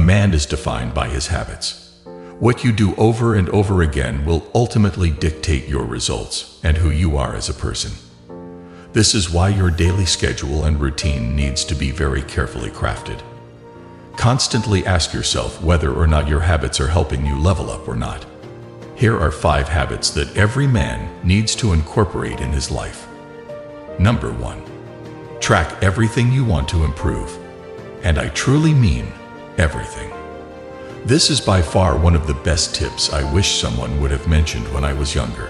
man is defined by his habits. What you do over and over again will ultimately dictate your results and who you are as a person. This is why your daily schedule and routine needs to be very carefully crafted. Constantly ask yourself whether or not your habits are helping you level up or not. Here are 5 habits that every man needs to incorporate in his life. Number 1. Track everything you want to improve. And I truly mean everything. This is by far one of the best tips I wish someone would have mentioned when I was younger.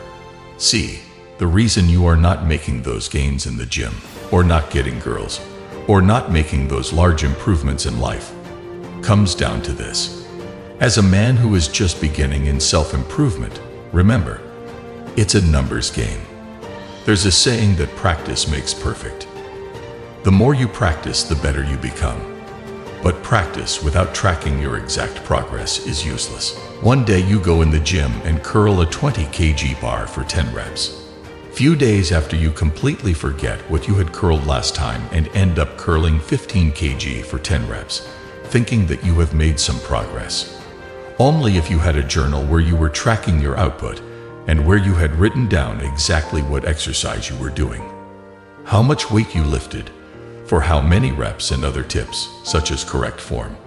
See, the reason you are not making those gains in the gym, or not getting girls, or not making those large improvements in life, comes down to this. As a man who is just beginning in self-improvement, remember, it's a numbers game. There's a saying that practice makes perfect. The more you practice, the better you become. But practice without tracking your exact progress is useless. One day you go in the gym and curl a 20 kg bar for 10 reps. Few days after, you completely forget what you had curled last time and end up curling 15 kg for 10 reps, thinking that you have made some progress. Only if you had a journal where you were tracking your output and where you had written down exactly what exercise you were doing, how much weight you lifted, for how many reps, and other tips, such as correct form,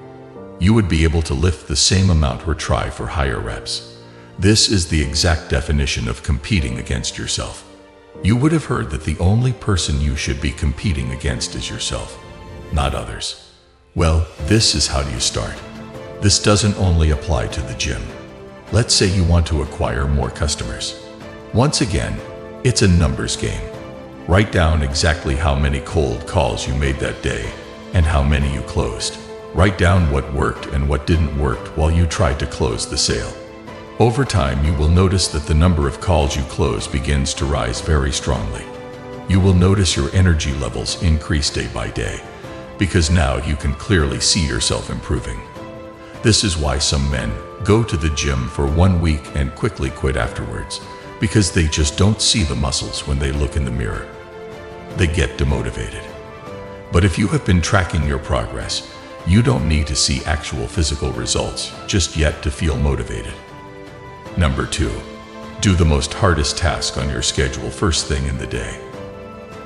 you would be able to lift the same amount or try for higher reps. This is the exact definition of competing against yourself. You would have heard that the only person you should be competing against is yourself, not others. Well, this is how you start. This doesn't only apply to the gym. Let's say you want to acquire more customers. Once again, it's a numbers game. Write down exactly how many cold calls you made that day and how many you closed. Write down what worked and what didn't work while you tried to close the sale. Over time, you will notice that the number of calls you close begins to rise very strongly. You will notice your energy levels increase day by day, because now you can clearly see yourself improving. This is why some men go to the gym for 1 week and quickly quit afterwards, because they just don't see the muscles when they look in the mirror. They get demotivated. But if you have been tracking your progress, you don't need to see actual physical results just yet to feel motivated. Number 2. Do the most hardest task on your schedule first thing in the day.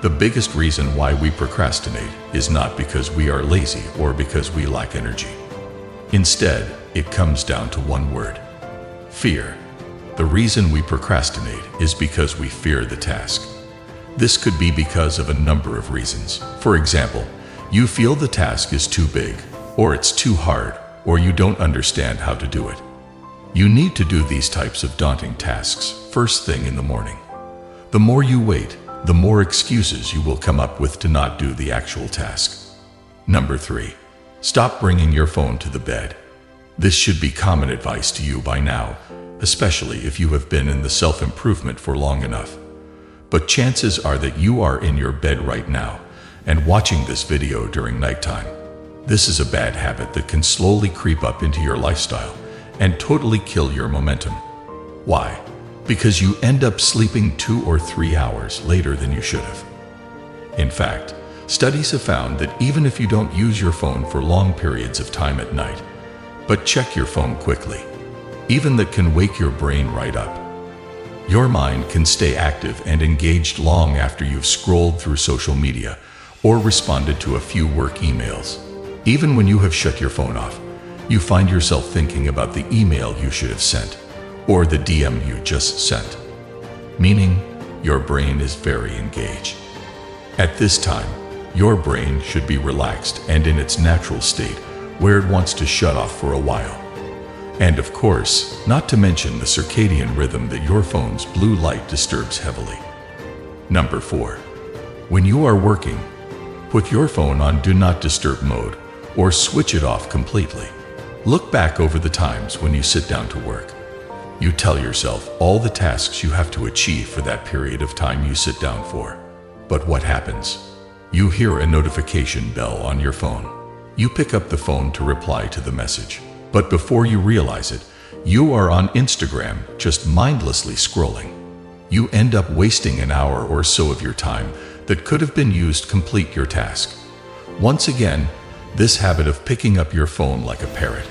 The biggest reason why we procrastinate is not because we are lazy or because we lack energy. Instead, it comes down to one word: fear. The reason we procrastinate is because we fear the task. This could be because of a number of reasons. For example, you feel the task is too big, or it's too hard, or you don't understand how to do it. You need to do these types of daunting tasks first thing in the morning. The more you wait, the more excuses you will come up with to not do the actual task. Number 3. Stop bringing your phone to the bed. This should be common advice to you by now, especially if you have been in the self-improvement for long enough. But chances are that you are in your bed right now and watching this video during nighttime. This is a bad habit that can slowly creep up into your lifestyle and totally kill your momentum. Why? Because you end up sleeping 2 or 3 hours later than you should have. In fact, studies have found that even if you don't use your phone for long periods of time at night, but check your phone quickly, even that can wake your brain right up. Your mind can stay active and engaged long after you've scrolled through social media or responded to a few work emails. Even when you have shut your phone off, you find yourself thinking about the email you should have sent or the DM you just sent, meaning your brain is very engaged. At this time, your brain should be relaxed and in its natural state where it wants to shut off for a while. And of course, not to mention the circadian rhythm that your phone's blue light disturbs heavily. Number 4. When you are working, put your phone on Do Not Disturb mode or switch it off completely. Look back over the times when you sit down to work. You tell yourself all the tasks you have to achieve for that period of time you sit down for. But what happens? You hear a notification bell on your phone. You pick up the phone to reply to the message. But before you realize it, you are on Instagram just mindlessly scrolling. You end up wasting an hour or so of your time that could have been used to complete your task. Once again, this habit of picking up your phone like a parrot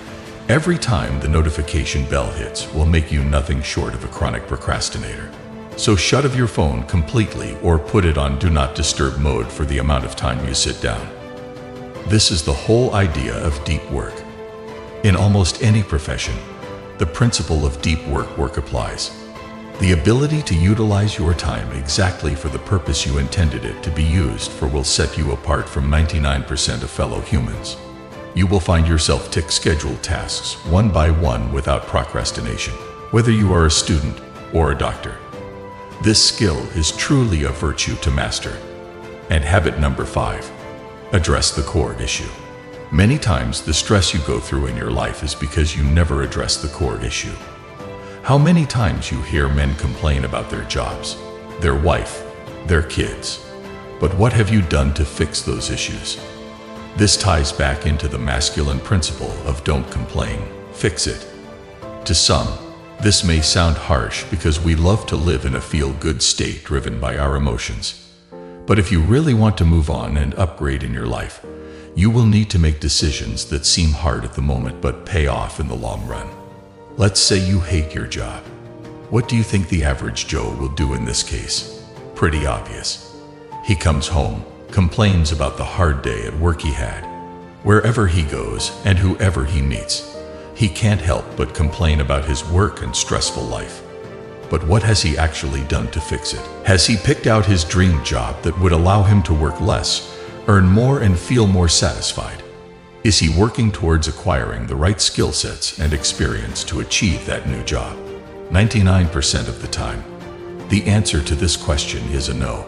Every time the notification bell hits will make you nothing short of a chronic procrastinator. So shut off your phone completely or put it on Do Not Disturb mode for the amount of time you sit down. This is the whole idea of deep work. In almost any profession, the principle of deep work applies. The ability to utilize your time exactly for the purpose you intended it to be used for will set you apart from 99% of fellow humans. You will find yourself tick scheduled tasks one by one without procrastination, whether you are a student or a doctor. This skill is truly a virtue to master. And habit number 5, address the core issue. Many times the stress you go through in your life is because you never address the core issue. How many times you hear men complain about their jobs, their wife, their kids. But what have you done to fix those issues? This ties back into the masculine principle of don't complain, fix it. To some, this may sound harsh because we love to live in a feel-good state driven by our emotions. But if you really want to move on and upgrade in your life, you will need to make decisions that seem hard at the moment but pay off in the long run. Let's say you hate your job. What do you think the average Joe will do in this case? Pretty obvious. He comes home, complains about the hard day at work he had. Wherever he goes and whoever he meets, he can't help but complain about his work and stressful life. But what has he actually done to fix it? Has he picked out his dream job that would allow him to work less, earn more, and feel more satisfied? Is he working towards acquiring the right skill sets and experience to achieve that new job? 99% of the time, the answer to this question is a no.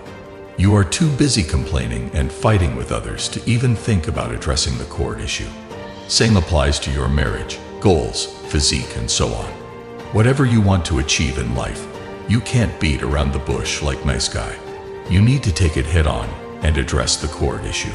You are too busy complaining and fighting with others to even think about addressing the core issue. Same applies to your marriage, goals, physique, and so on. Whatever you want to achieve in life, you can't beat around the bush like nice guy. You need to take it head on and address the core issue.